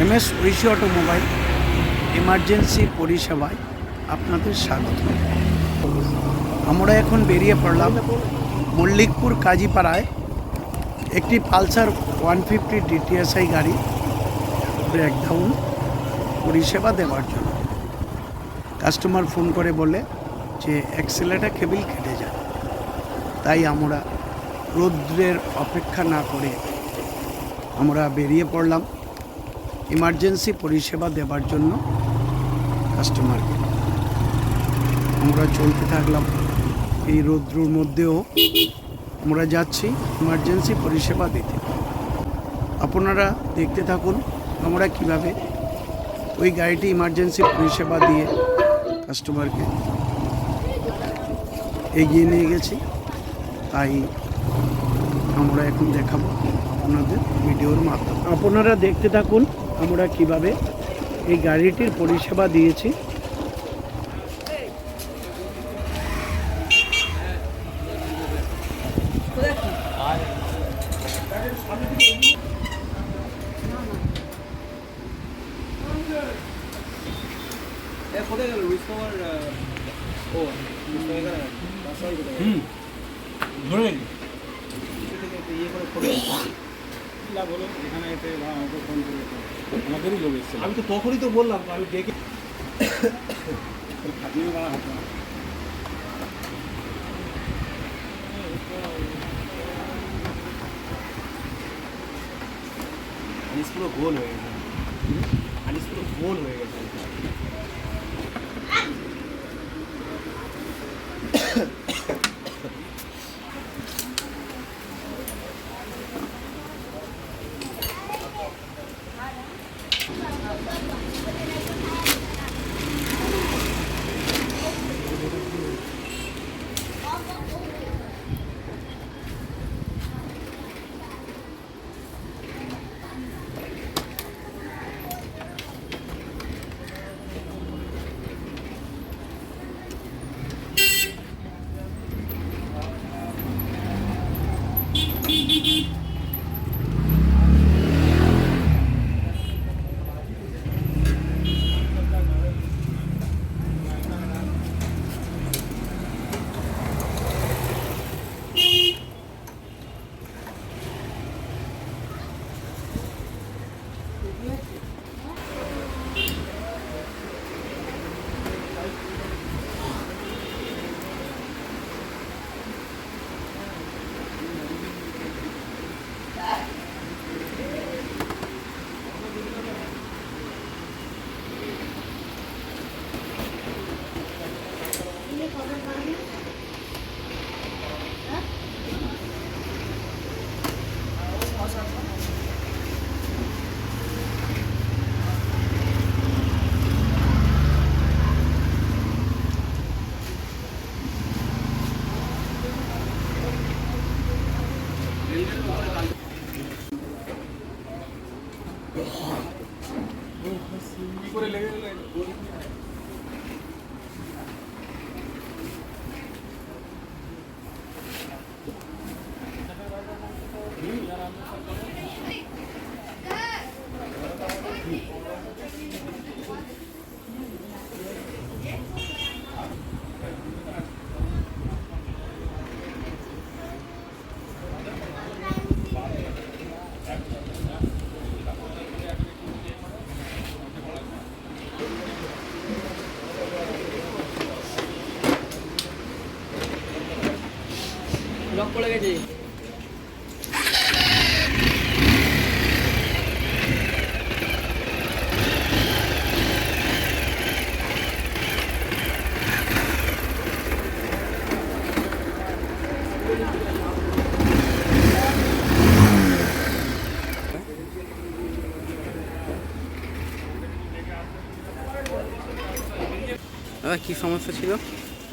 MS Oishi automobile emergency পরিষেবায় আপনাদের স্বাগত। আমরা এখন বেরিয়ে পড়লাম মল্লিকপুর কাজীপাড়ায় একটি পালসার 150 DTSI গাড়ি ব্রেকডাউন পরিষেবা দেওয়ার জন্য। কাস্টমার ফোন করে বলে যে অ্যাক্সিলারেটর কেবল কেটে যায়, তাই আমরা রৌদ্রের অপেক্ষা না করে আমরা বেরিয়ে পড়লাম ইমার্জেন্সি পরিষেবা দেওয়ার জন্য কাস্টমারকে। আমরা চলতে থাকলাম এই রৌদ্রের মধ্যেও আমরা যাচ্ছি ইমার্জেন্সি পরিষেবা দিতে। আপনারা দেখতে থাকুন আমরা কিভাবে ওই গাড়িটি ইমার্জেন্সি পরিষেবা দিয়ে কাস্টমারকে এগিয়ে নিয়ে গেছি। তাই আমরা এখন দেখাবো আপনাদের ভিডিওর মাধ্যমে। আপনারা দেখতে থাকুন আমরা কিভাবে এই গাড়িটির পরিষেবা দিয়েছি। আমি তো তখনই তো বললাম আমি ডেকে আনিস পুরো গোল হয়ে গেছে, আনিস পুরো গোল হয়ে গেছে। লক পড়ে গেছে। দাদা কী সমস্যা ছিল?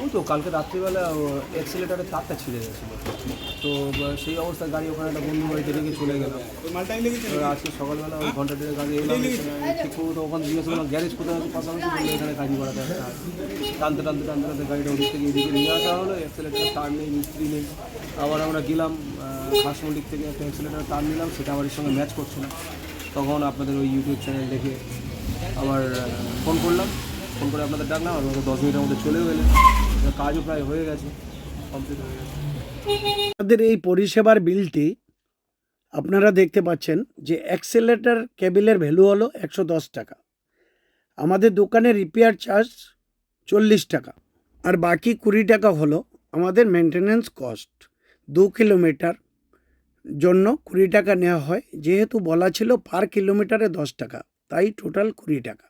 ওই তো কালকে রাত্রিবেলা অ্যাক্সিলেটারের তারটা ছিঁড়ে গেছিলো, তো সেই অবস্থায় গাড়ি ওখানে একটা বন্ধু বাড়িতে রেখে চলে গেলাম। আজকে সকালবেলা ওই ঘন্টা দেড়েক আগে এলাম, ঠিক মতো ওখানে জিজ্ঞেস করলাম গ্যারেজ কোথায় আছে, পাশাপাশি বললো এখানে কাজী করাতে একটা। টানতে টানতে টানতে টানতে গাড়িটা ওদিক থেকে এদিকে নিয়ে আসা হলো। অ্যাক্সিলেটার তার নেই, মিস্ত্রি নেই। আবার আমরা গেলাম খাসমন্ডিক থেকে একটা অ্যাক্সিলেটার তার নিলাম, সেটা আমার সঙ্গে ম্যাচ করছে না। তখন আপনাদের ওই ইউটিউব চ্যানেল দেখে আবার ফোন করলাম, ফোন করে আপনাদের ডাকলাম, আর 10 মিনিটের মধ্যে চলেও এলেন। কাজও প্রায় হয়ে গেছে, কমপ্লিট হয়ে গেছে। আমাদের এই পরিষেবার বিলটি আপনারা দেখতে পাচ্ছেন যে অ্যাক্সেলেটর কেবিলের ভ্যালু হলো 110 টাকা, আমাদের দোকানে রিপেয়ার চার্জ 40 টাকা, আর বাকি 20 টাকা হলো আমাদের মেনটেনেন্স কস্ট। 2 কিলোমিটার জন্য 20 টাকা নেওয়া হয়, যেহেতু বলা ছিল পার কিলোমিটারে 10 টাকা, তাই টোটাল 20 টাকা।